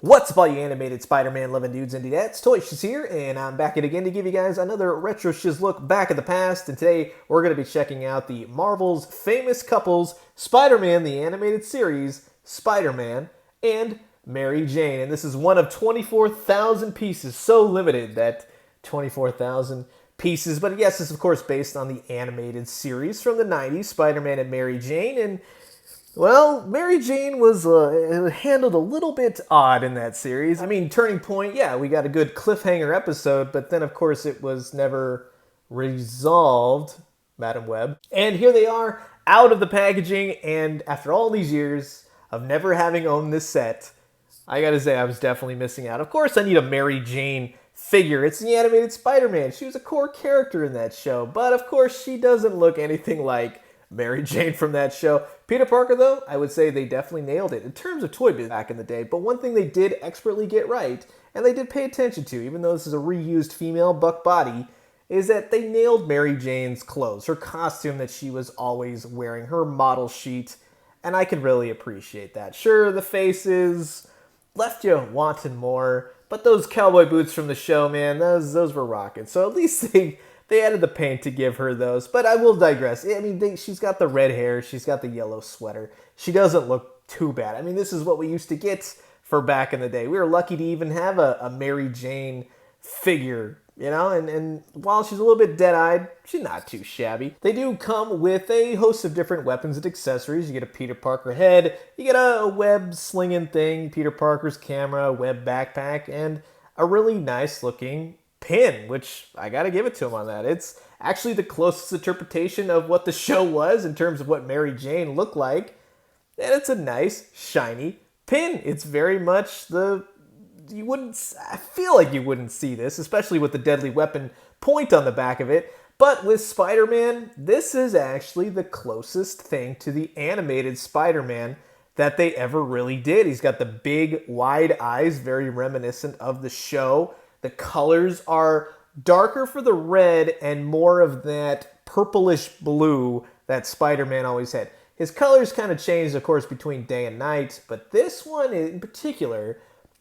What's up all you animated Spider-Man loving dudes and dudettes? ToyShiz here, and I'm back again to give you guys another retro-Shiz look back at the past, and today we're going to be checking out the Marvel's famous couples, Spider-Man the animated series, Spider-Man, and Mary Jane. And this is one of 24,000 pieces, so limited that 24,000 pieces. But yes, this is of course based on the animated series from the 90s, Spider-Man and Mary Jane, and well, Mary Jane was handled a little bit odd in that series. I mean, turning point, yeah, we got a good cliffhanger episode, but then, of course, it was never resolved, Madam Web. And here they are, out of the packaging, and after all these years of never having owned this set, I gotta say, I was definitely missing out. Of course, I need a Mary Jane figure. It's the animated Spider-Man. She was a core character in that show, but of course, she doesn't look anything like Mary Jane from that show. Peter Parker, though, I would say they definitely nailed it in terms of Toybiz back in the day. But one thing they did expertly get right, and they did pay attention to, even though this is a reused female buck body, is that they nailed Mary Jane's clothes, her costume that she was always wearing, her model sheet, and I can really appreciate that. Sure, the faces left you wanting more, but those cowboy boots from the show, man, those were rocking. So at least they added the paint to give her those, but I will digress. I mean, she's got the red hair, she's got the yellow sweater. She doesn't look too bad. I mean, this is what we used to get for back in the day. We were lucky to even have a Mary Jane figure, you know, and while she's a little bit dead-eyed, she's not too shabby. They do come with a host of different weapons and accessories. You get a Peter Parker head, you get a web slinging thing, Peter Parker's camera, web backpack, and a really nice looking pin, which I gotta give it to him on that. It's actually the closest interpretation of what the show was in terms of what Mary Jane looked like, and it's a nice shiny pin. It's very much I feel like you wouldn't see this, especially with the deadly weapon point on the back of it, but with Spider-Man, this is actually the closest thing to the animated Spider-Man that they ever really did. He's got the big wide eyes, very reminiscent of the show. The colors are darker for the red and more of that purplish blue that Spider-Man always had. His colors kind of changed, of course, between day and night, but this one in particular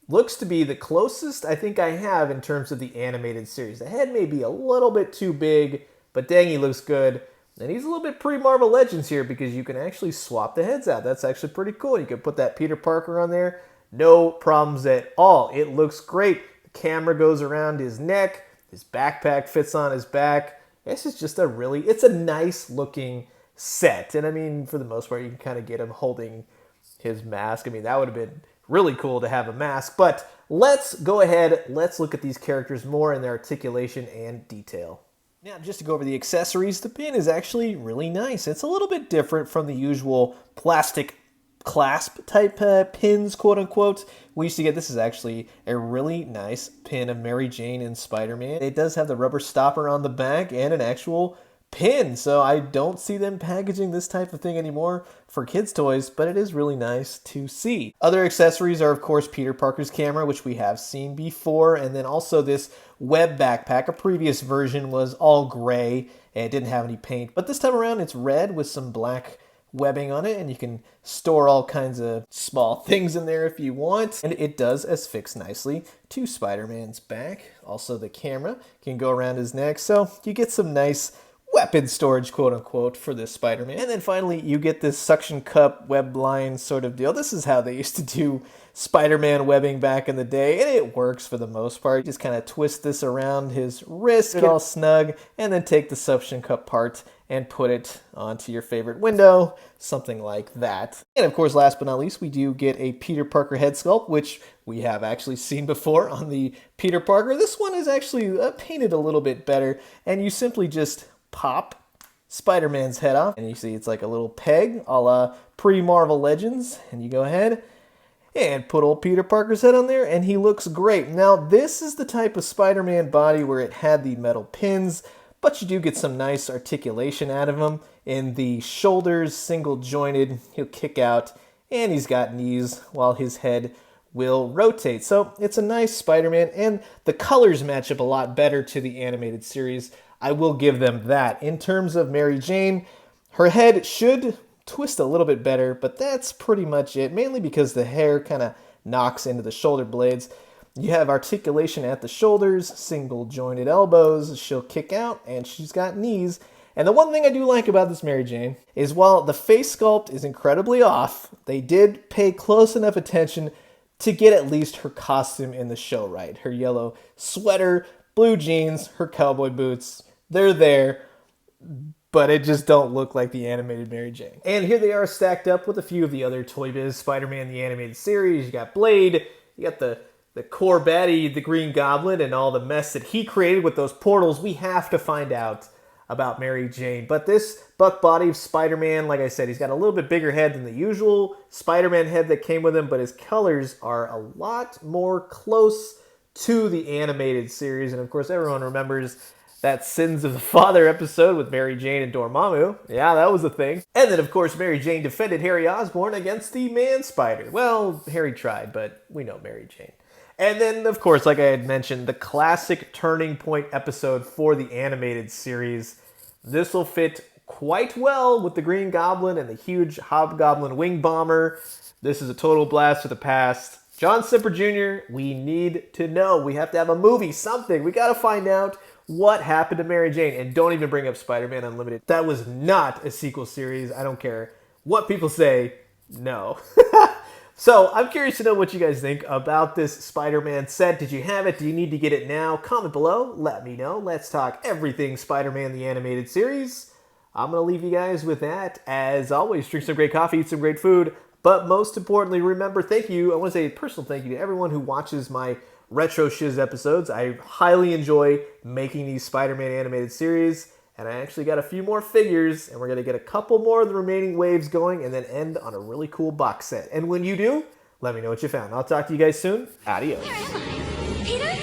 looks to be the closest I think I have in terms of the animated series. The head may be a little bit too big, but dang, he looks good. And he's a little bit pre-Marvel Legends here because you can actually swap the heads out. That's actually pretty cool. You can put that Peter Parker on there. No problems at all. It looks great. Camera goes around his neck, his backpack fits on his back. This is just it's a nice looking set. And I mean, for the most part, you can kind of get him holding his mask. I mean, that would have been really cool to have a mask, but let's go ahead. Let's look at these characters more in their articulation and detail. Now, just to go over the accessories, the pin is actually really nice. It's a little bit different from the usual plastic clasp type pins, quote unquote. We used to get, this is actually a really nice pin of Mary Jane and Spider-Man. It does have the rubber stopper on the back and an actual pin, so I don't see them packaging this type of thing anymore for kids' toys, but it is really nice to see. Other accessories are, of course, Peter Parker's camera, which we have seen before, and then also this web backpack. A previous version was all gray and it didn't have any paint, but this time around it's red with some black webbing on it, and you can store all kinds of small things in there if you want, and it does affix nicely to Spider-Man's back. Also, the camera can go around his neck, so you get some nice weapon storage, quote unquote, for this Spider-Man. And then finally, you get this suction cup web line sort of deal. This is how they used to do Spider-Man webbing back in the day, and it works for the most part. You just kind of twist this around his wrist, get it all snug, and then take the suction cup part and put it onto your favorite window, something like that. And of course, last but not least, we do get a Peter Parker head sculpt, which we have actually seen before on the Peter Parker. This one is actually painted a little bit better, and you simply just pop Spider-Man's head off, and you see it's like a little peg a la pre-Marvel Legends, and you go ahead and put old Peter Parker's head on there, and he looks great. Now, this is the type of Spider-Man body where it had the metal pins, but you do get some nice articulation out of him. In the shoulders, single jointed, he'll kick out, and he's got knees while his head will rotate. So it's a nice Spider-Man, and the colors match up a lot better to the animated series. I will give them that. In terms of Mary Jane, her head should twist a little bit better, but that's pretty much it, mainly because the hair kind of knocks into the shoulder blades. You have articulation at the shoulders, single jointed elbows, she'll kick out, and she's got knees. And the one thing I do like about this Mary Jane is while the face sculpt is incredibly off, they did pay close enough attention to get at least her costume in the show right. Her yellow sweater, blue jeans, her cowboy boots, they're there, but it just don't look like the animated Mary Jane. And here they are stacked up with a few of the other Toybiz Spider-Man the animated series. You got Blade, you got the core baddie, the Green Goblin, and all the mess that he created with those portals. We have to find out about Mary Jane. But this buck body of Spider-Man, like I said, he's got a little bit bigger head than the usual Spider-Man head that came with him, but his colors are a lot more close to the animated series. And of course, everyone remembers that Sins of the Father episode with Mary Jane and Dormammu. Yeah, that was a thing. And then, of course, Mary Jane defended Harry Osborn against the Man-Spider. Well, Harry tried, but we know Mary Jane. And then, of course, like I had mentioned, the classic turning point episode for the animated series. This will fit quite well with the Green Goblin and the huge Hobgoblin wing bomber. This is a total blast to the past. John Semper Jr., we need to know. We have to have a movie, something. We got to find out what happened to Mary Jane. And don't even bring up Spider-Man Unlimited. That was not a sequel series. I don't care what people say. No. So, I'm curious to know what you guys think about this Spider-Man set. Did you have it? Do you need to get it now? Comment below. Let me know. Let's talk everything Spider-Man the animated series. I'm going to leave you guys with that. As always, drink some great coffee, eat some great food. But most importantly, remember, thank you. I want to say a personal thank you to everyone who watches my retro-Shiz episodes. I highly enjoy making these Spider-Man animated series. And I actually got a few more figures, and we're going to get a couple more of the remaining waves going and then end on a really cool box set. And when you do, let me know what you found. I'll talk to you guys soon. Adios. Peter?